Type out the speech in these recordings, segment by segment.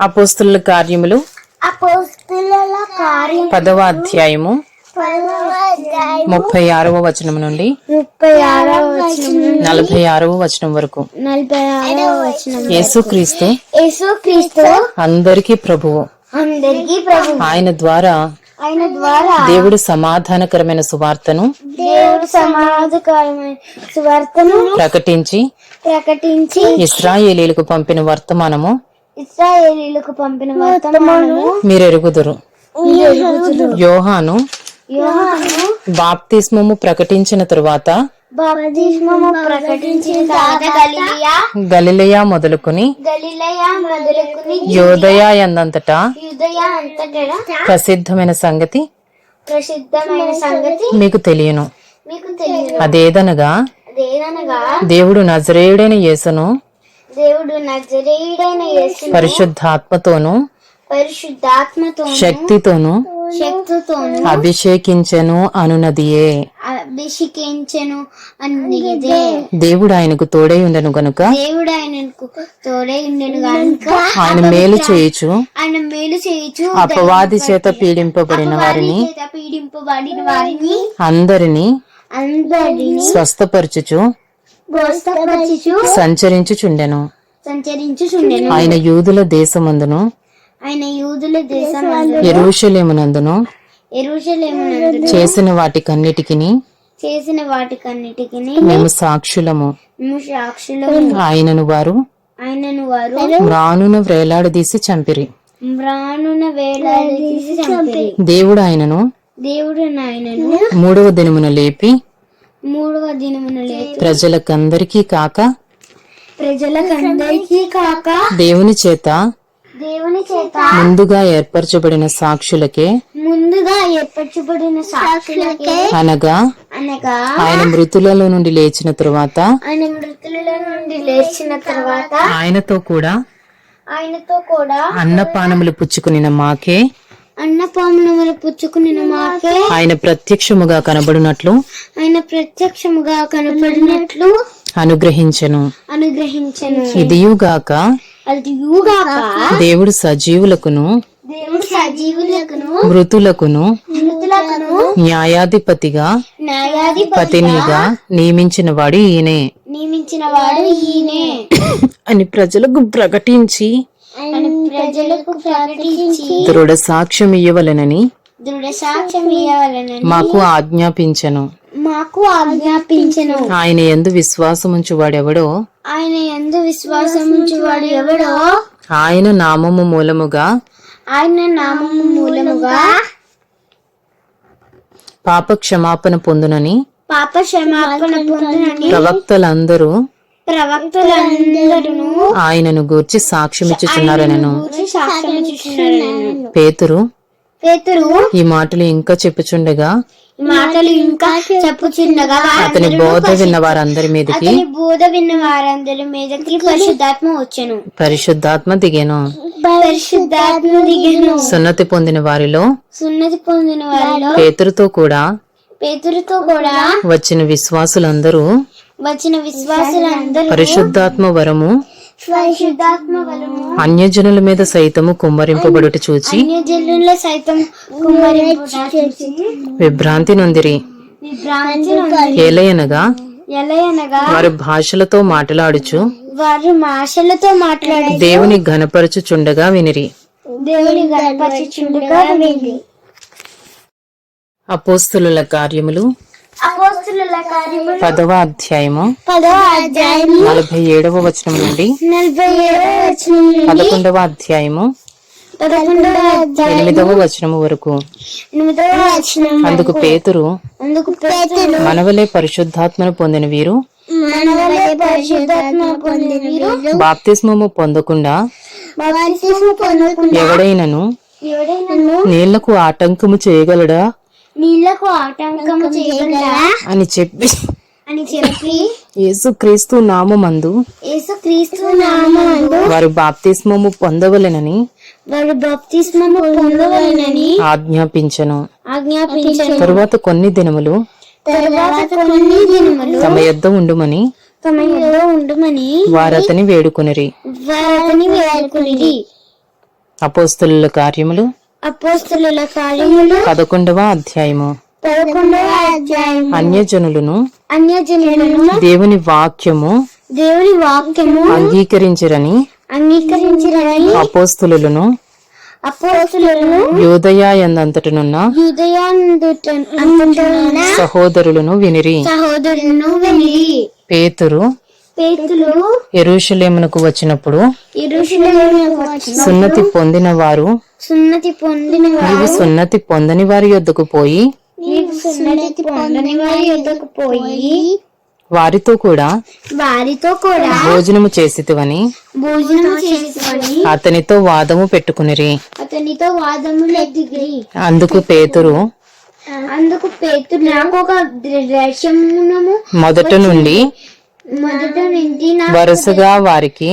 అపోస్తలుల కార్యములు 10వ అధ్యాయము 36వ వచనం నుండి 46వ వచనం వరకు. యేసుక్రీస్తు అందరికీ ప్రభువు. ఆయన ద్వారా దేవుడు సమాధానకరమైన సువార్తను ప్రకటించి ఇశ్రాయేలీయులకు పంపిన వర్తమానము మీరెరుగుదురు. యోహాను బాప్తిస్మము ప్రకటించిన తరువాత గలిలయ మొదలుకొని యోదయ యందంతటా ప్రసిద్ధమైన సంగతి మీకు తెలియను. అదేదనగా దేవుడు నజరేయుడైన యేసును పరిశుద్ధాత్మతోను శక్తితోను అభిషేకించెను అనునదియే. దేవుడు ఆయనకు తోడై ఉండను గనుక ఆయన మేలు చేయుచు అపవాది చేత పీడింపబడిన వారిని అందరినీ స్వస్థపరచుచు సంచరించుచుండెను. ఆయన యూదుల దేశమందును యెరూషలేమునందును చేసిన వాటికన్నిటికిని మేము సాక్షులము. ఆయనను వారు మ్రానున వేలాడదీసి చంపిరి. దేవుడు ఆయనను 3వ దినమున లేపి ప్రజలకందరికీ కాక దేవుని చేత ముందుగా ఏర్పరచబడిన సాక్షులకే అనగా ఆయన మృతులలో నుండి లేచిన తరువాత ఆయనతో కూడా అన్నపానములు పుచ్చుకుని మాకే ఆయన ప్రత్యక్షముగా కనబడినట్లు అనుగ్రహించెను. ఇదియుగాక దేవుడు సజీవులకును మృతులకును న్యాయాధిపతిగా పతినిగా నియమించిన వాడు ఈయనే అని ప్రజలకు ప్రకటించి దృఢ సాక్ష్యం ఇయ్యవలెనని మాకు ఆజ్ఞాపించెను. ఆయన యందు విశ్వాసముంచువాడెవడో ఆయన నామము మూలముగా పాప క్షమాపణ పొందునని ప్రవక్తలందరూ ఆయనను గూర్చి సాక్ష్యమిచ్చుచున్నారనెను. పేతురు ఈ మాటలు ఇంకా చెప్పుచుండగా అతని బోధ విన్న వారందరి మీదకి పరిశుద్ధాత్మ దిగెను. సున్నతి పొందిన వారిలో పేతురుతో కూడా వచ్చిన విశ్వాసులందరూ పరిశుద్ధాత్మ వరము అన్యజనుల మీద సైతము కుమ్మరింపబడుట చూచి విభ్రాంతి నొందిరి. ఏలయనగా వారి భాషలతో మాట్లాడుచు దేవుని ఘనపరచుచుండగా వినిరి. అపోస్తలుల కార్యములు 10వ అధ్యాయము 47వ వచనం నుండి 11వ అధ్యాయము 8వ వచనము వరకు. అందుకు పేతురు మనవలే పరిశుద్ధాత్మను పొందిన వీరు బాప్తిస్మము పొందకుండా ఎవడైనను నీళ్లకు ఆటంకము చేయగలడా అని చెప్పి యేసుక్రీస్తు నామమందు వారు బాప్తిస్మము పొందవలెనని ఆజ్ఞాపించెను. తరువాత కొన్ని దినములు తమ యొద్ద ఉండుమని వారతని వేడుకొనిరి. అపోస్తలుల కార్యములు 11వ అధ్యాయము. అన్యజనులను దేవుని వాక్యము అంగీకరించిరని అపోస్తలులను యూదయ యందంతటనున్న సహోదరులను వినిరి. పేతురు యెరూషలేమునకు వచ్చినప్పుడు సున్నతి పొందిన వారు నీవు సున్నతి పొందని వారి యొద్దకు పోయి వారితో కూడా భోజనము చేసితివని అతనితో వాదము పెట్టుకునిరి. అందుకు పేతురు నాకు ఒక దర్శనము మొదట నుండి వరుసగా వారికి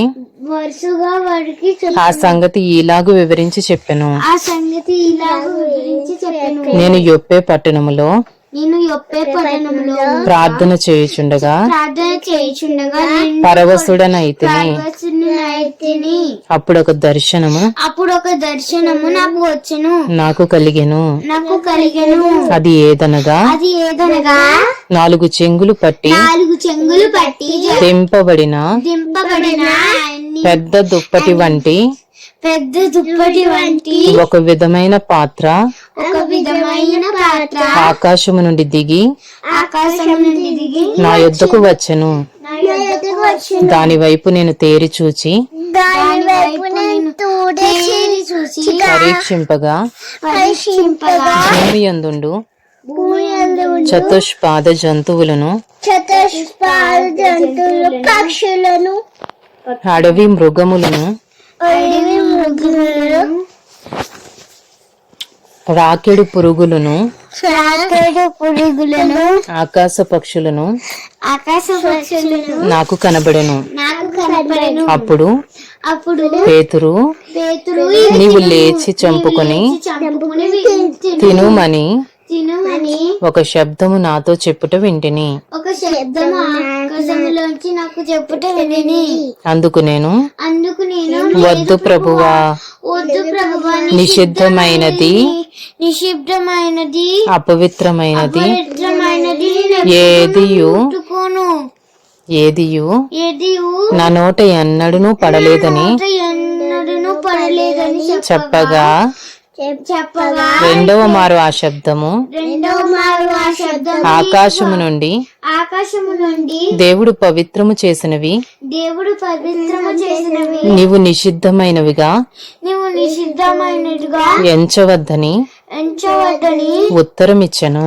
ఆ సంగతి ఇలాగు వివరించి చెప్పెను. నేను యొప్పే పట్టణములో ప్రార్థన చేయుచుండగా పరవశుడనైతిని. అప్పుడు ఒక దర్శనము నాకు వచ్చెను, నాకు కలిగెను. అది ఏదనగా 4 చెంగులు పట్టి దింపబడిన పెద్ద దుప్పటి వంటి ఒక విధమైన పాత్ర ఆకాశము నుండి దిగి నా యొద్దకు వచ్చెను. దాని వైపు నేను తేరి చూచి పరీక్షింపగా భూమి యందుండు చతుష్పాద జంతువులను పక్షులను అడవి మృగములను రాకెడు పురుగులను ఆకాశ పక్షులను నాకు కనబడెను. అప్పుడు పేతురు నీవు లేచి చంపుకొని తినుమని ఒక శబ్దము నాతో చెప్పుట వింటిని. అందుకు నేను వద్దు ప్రభువా, నిషిద్ధమైనది అపవిత్రమైనది ఏదియు నా నోట ఎన్నడూను పడలేదని చెప్పగా రెండవ మారు ఆ శబ్దము ఆకాశము నుండి దేవుడు పవిత్రము చేసినవి నీవు నిషిద్ధమైనవిగా ఎంచవద్దని ఉత్తరమిచ్చెను.